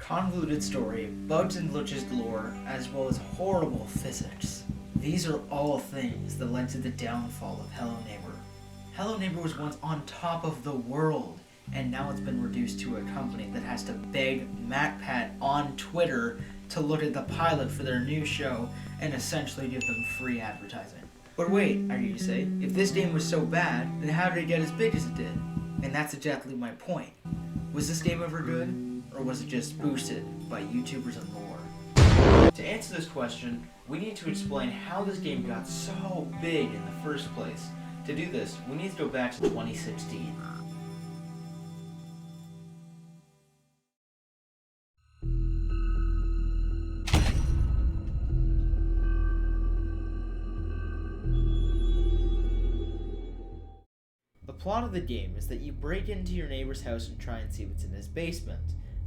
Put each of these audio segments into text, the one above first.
convoluted story, bugs and glitches galore, as well as horrible physics. These are all things that led to the downfall of Hello Neighbor. Hello Neighbor was once on top of the world, and now it's been reduced to a company that has to beg MatPat on Twitter to look at the pilot for their new show and essentially give them free advertising. But wait, are you to say, if this game was so bad, then how did it get as big as it did? And that's exactly my point. Was this game ever good, or was it just boosted by YouTubers and lore? To answer this question, we need to explain how this game got so big in the first place. To do this, we need to go back to 2016. The plot of the game is that you break into your neighbor's house and try and see what's in his basement.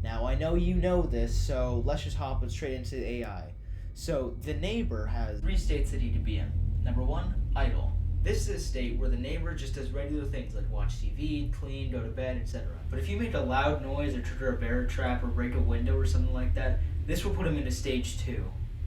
Now, I know you know this, so let's just hop straight into the AI. So, the neighbor has 3 states that he could be in. Number 1, idle. This is a state where the neighbor just does regular things like watch TV, clean, go to bed, etc. But if you make a loud noise or trigger a bear trap or break a window or something like that, this will put him into stage 2.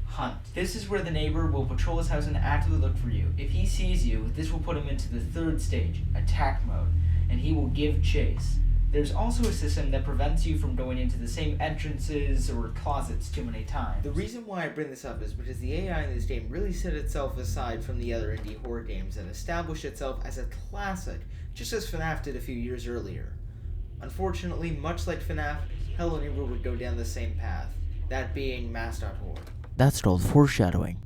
Hunt. This is where the neighbor will patrol his house and actively look for you. If he sees you, this will put him into the 3rd stage, attack mode, and he will give chase. There's also a system that prevents you from going into the same entrances or closets too many times. The reason why I bring this up is because the AI in this game really set itself aside from the other indie horror games and established itself as a classic, just as FNAF did a few years earlier. Unfortunately, much like FNAF, Hello Neighbor would go down the same path, that being Mass.horror. That's called foreshadowing.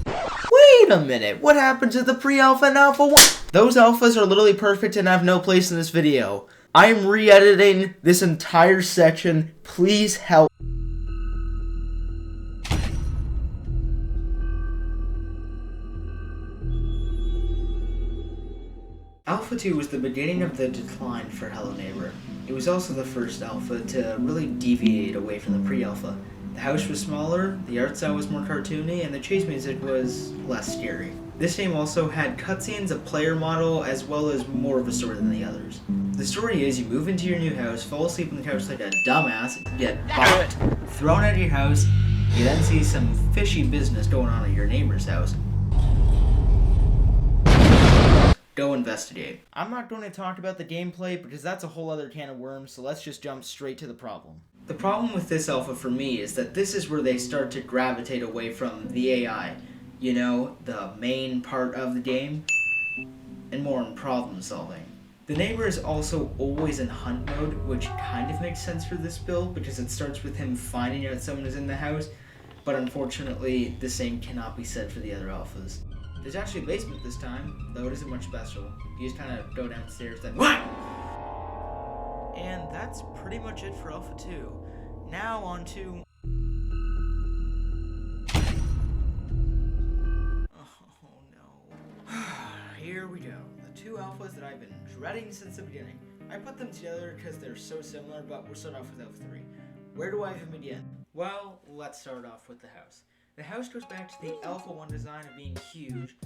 Wait a minute, what happened to the pre-alpha and alpha 1? Those alphas are literally perfect and have no place in this video. I am re-editing this entire section, please help. Alpha 2 was the beginning of the decline for Hello Neighbor. It was also the first alpha to really deviate away from the pre-alpha. The house was smaller, the art style was more cartoony, and the chase music was less scary. This game also had cutscenes, a player model, as well as more of a story than the others. The story is you move into your new house, fall asleep on the couch like a dumbass, get bopped, thrown out of your house, you then see some fishy business going on at your neighbor's house. Go investigate. I'm not going to talk about the gameplay because that's a whole other can of worms, so let's just jump straight to the problem. The problem with this alpha for me is that this is where they start to gravitate away from the AI. You know, the main part of the game, and more in problem solving. The neighbor is also always in hunt mode, which kind of makes sense for this build because it starts with him finding out someone is in the house, but unfortunately the same cannot be said for the other alphas. There's actually a basement this time, though it isn't much special. You just kind of go downstairs, then what? And that's pretty much it for Alpha 2. Now on to... Oh no. Here we go. The 2 alphas that I've been dreading since the beginning. I put them together because they're so similar, but we'll start off with Alpha 3. Where do I even begin? Well, let's start off with the house. The house goes back to the Alpha 1 design of being huge,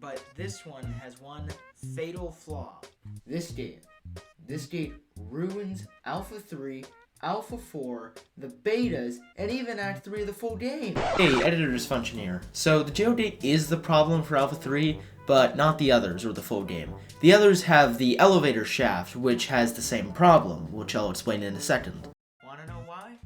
but this one has one fatal flaw. This gate ruins Alpha 3, Alpha 4, the betas, and even Act 3 of the full game. Hey, editor dysfunction here. So the geodate is the problem for Alpha 3, but not the others or the full game. The others have the elevator shaft, which has the same problem, which I'll explain in a second. Wanna know why?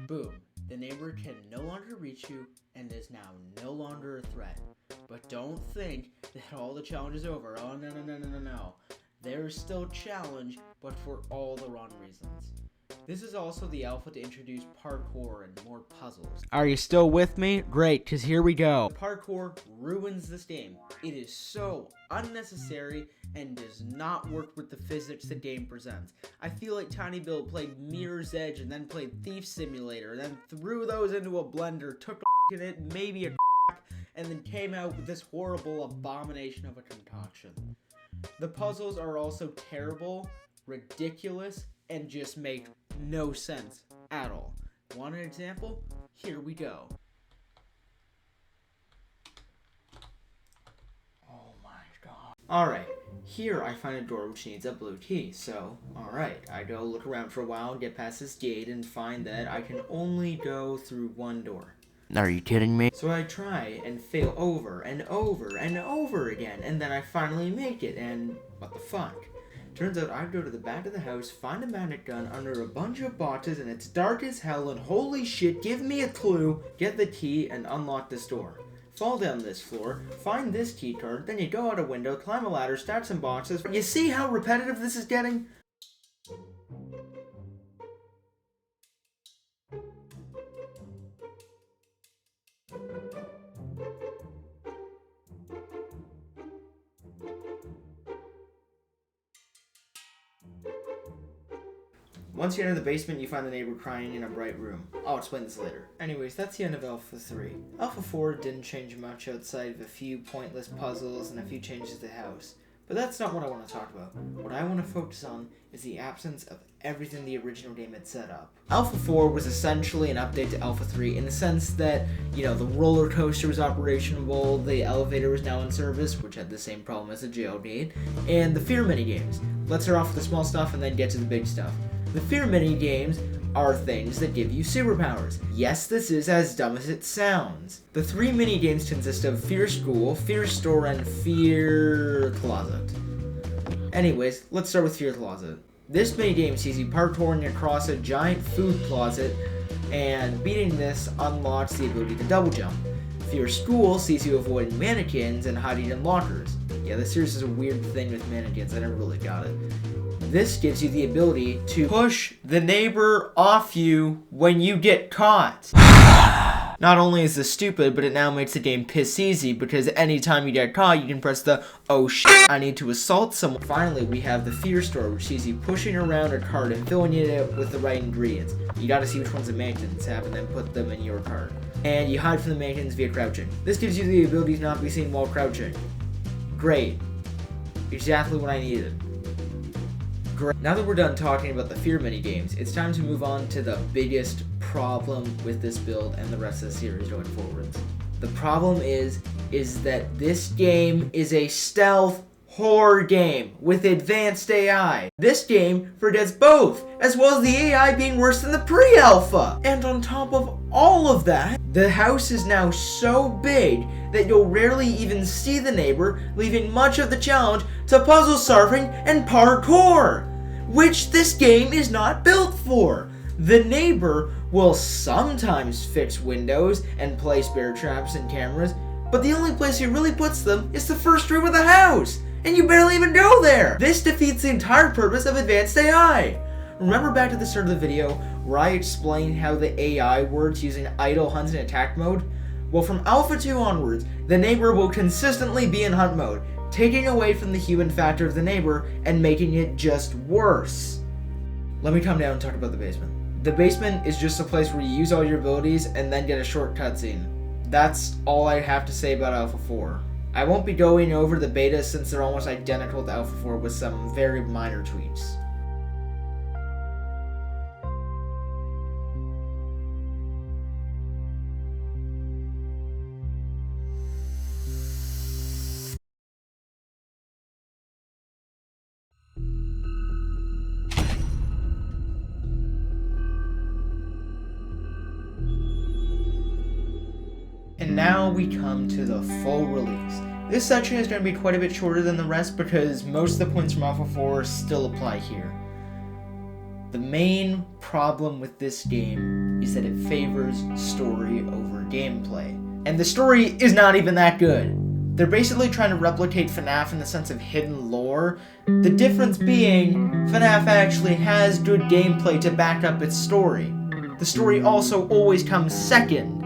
Boom. The neighbor can no longer reach you and is now no longer a threat. But don't think that all the challenge is over. Oh, no. There is still a challenge, but for all the wrong reasons. This is also the alpha to introduce parkour and more puzzles. Are you still with me? Great, because here we go. Parkour ruins this game. It is so unnecessary and does not work with the physics the game presents. I feel like tinyBuild played Mirror's Edge and then played Thief Simulator, and then threw those into a blender, took a in it, maybe a and then came out with this horrible abomination of a concoction. The puzzles are also terrible, ridiculous, and just make no sense at all. Want an example? Here we go. Oh my god. Alright, Here I find a door which needs a blue key, so alright, I go look around for a while, get past this gate, and find that I can only go through one door. Are you kidding me? So I try and fail over and over and over again, and then I finally make it, and what the fuck? Turns out I go to the back of the house, find a magic gun under a bunch of boxes, and it's dark as hell, and holy shit, give me a clue, get the key, and unlock this door. Fall down this floor, find this key card, then you go out a window, climb a ladder, stack some boxes. You see how repetitive this is getting? Once you enter the basement, you find the neighbor crying in a bright room. I'll explain this later. Anyways, that's the end of Alpha 3. Alpha 4 didn't change much outside of a few pointless puzzles and a few changes to the house. But that's not what I want to talk about. What I want to focus on is the absence of everything the original game had set up. Alpha 4 was essentially an update to Alpha 3 in the sense that, the roller coaster was operational, the elevator was now in service, which had the same problem as the jail gate, and the fear minigames. Let's start off with the small stuff and then get to the big stuff. The fear minigames are things that give you superpowers. Yes, this is as dumb as it sounds. The 3 minigames consist of Fear School, Fear Store, and Fear Closet. Anyways, let's start with Fear Closet. This minigame sees you parkouring across a giant food closet, and beating this unlocks the ability to double jump. Fear School sees you avoiding mannequins and hiding in lockers. Yeah, this series is a weird thing with mannequins, I never really got it. This gives you the ability to push the neighbor off you when you get caught. Not only is this stupid, but it now makes the game piss easy, because anytime you get caught, you can press the, oh shit, I need to assault someone. Finally, we have the Fear Store, which sees you pushing around a cart and filling it with the right ingredients. You gotta see which ones the mannequins have and then put them in your cart. And you hide from the mannequins via crouching. This gives you the ability to not be seen while crouching. Great. Exactly what I needed. Now that we're done talking about the fear minigames, it's time to move on to the biggest problem with this build and the rest of the series going forwards. The problem is that this game is a stealth horror game with advanced AI. This game forgets both, as well as the AI being worse than the pre-alpha. And on top of all of that, the house is now so big that you'll rarely even see the neighbor, leaving much of the challenge to puzzle solving and parkour, which this game is not built for. The neighbor will sometimes fix windows and place bear traps and cameras, but the only place he really puts them is the first room of the house, and you barely even go there. This defeats the entire purpose of advanced AI. Remember back to the start of the video where I explained how the AI works using idle, hunt, and attack mode? Well, from Alpha 2 onwards, the neighbor will consistently be in hunt mode, taking away from the human factor of the neighbor and making it just worse. Let me calm down and talk about the basement. The basement is just a place where you use all your abilities and then get a short cutscene. That's all I have to say about Alpha 4. I won't be going over the betas since they're almost identical to Alpha 4 with some very minor tweaks. And now we come to the full release. This section is going to be quite a bit shorter than the rest because most of the points from Alpha 4 still apply here. The main problem with this game is that it favors story over gameplay. And the story is not even that good. They're basically trying to replicate FNAF in the sense of hidden lore. The difference being, FNAF actually has good gameplay to back up its story. The story also always comes second.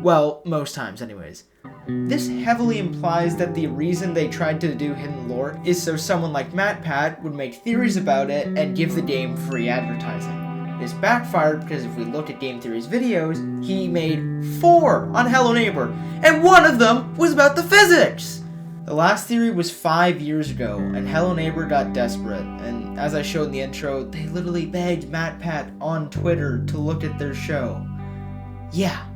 Well, most times anyways. This heavily implies that the reason they tried to do hidden lore is so someone like MatPat would make theories about it and give the game free advertising. This backfired because if we look at Game Theory's videos, he made 4 on Hello Neighbor, and one of them was about the physics! The last theory was 5 years ago, and Hello Neighbor got desperate, and as I showed in the intro, they literally begged MatPat on Twitter to look at their show. Yeah.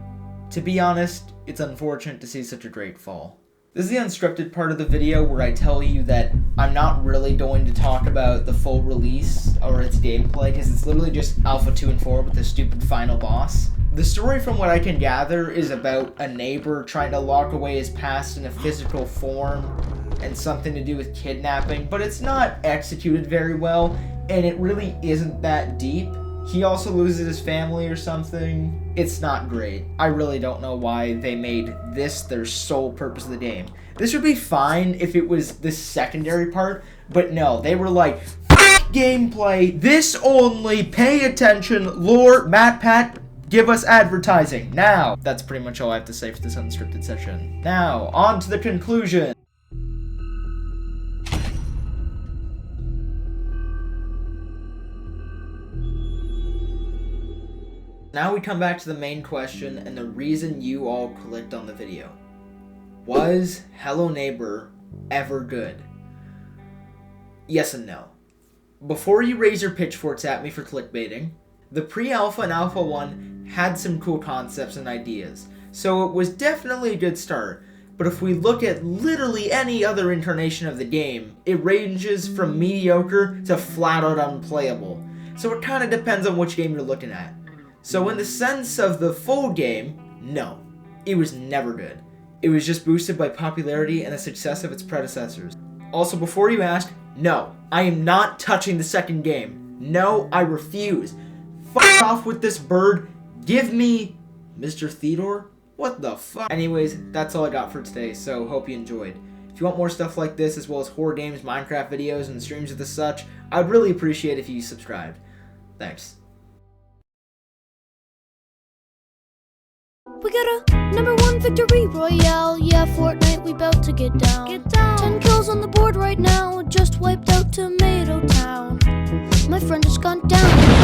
To be honest, it's unfortunate to see such a great fall. This is the unscripted part of the video where I tell you that I'm not really going to talk about the full release or its gameplay because it's literally just Alpha 2 and 4 with the stupid final boss. The story, from what I can gather, is about a neighbor trying to lock away his past in a physical form and something to do with kidnapping, but it's not executed very well, and it really isn't that deep. He also loses his family or something. It's not great. I really don't know why they made this their sole purpose of the game. This would be fine if it was the secondary part, but no, they were like, gameplay, this only, pay attention, lore, MatPat, give us advertising, now. That's pretty much all I have to say for this unscripted session. Now, on to the conclusion. Now we come back to the main question and the reason you all clicked on the video. Was Hello Neighbor ever good? Yes and no. Before you raise your pitchforks at me for clickbaiting, the pre-alpha and alpha 1 had some cool concepts and ideas, so it was definitely a good start. But if we look at literally any other incarnation of the game, it ranges from mediocre to flat out unplayable. So it kind of depends on which game you're looking at. So in the sense of the full game, no, it was never good. It was just boosted by popularity and the success of its predecessors. Also, before you ask, no, I am not touching the second game. No, I refuse. Fuck off with this bird. Give me Mr. Theodore? What the fuck? Anyways, that's all I got for today, so hope you enjoyed. If you want more stuff like this, as well as horror games, Minecraft videos, and streams of the such, I'd really appreciate if you subscribed. Thanks. We got a #1 victory royale. Yeah, Fortnite, we bout to get down. 10 kills on the board right now. Just wiped out Tomato Town. My friend just gone down.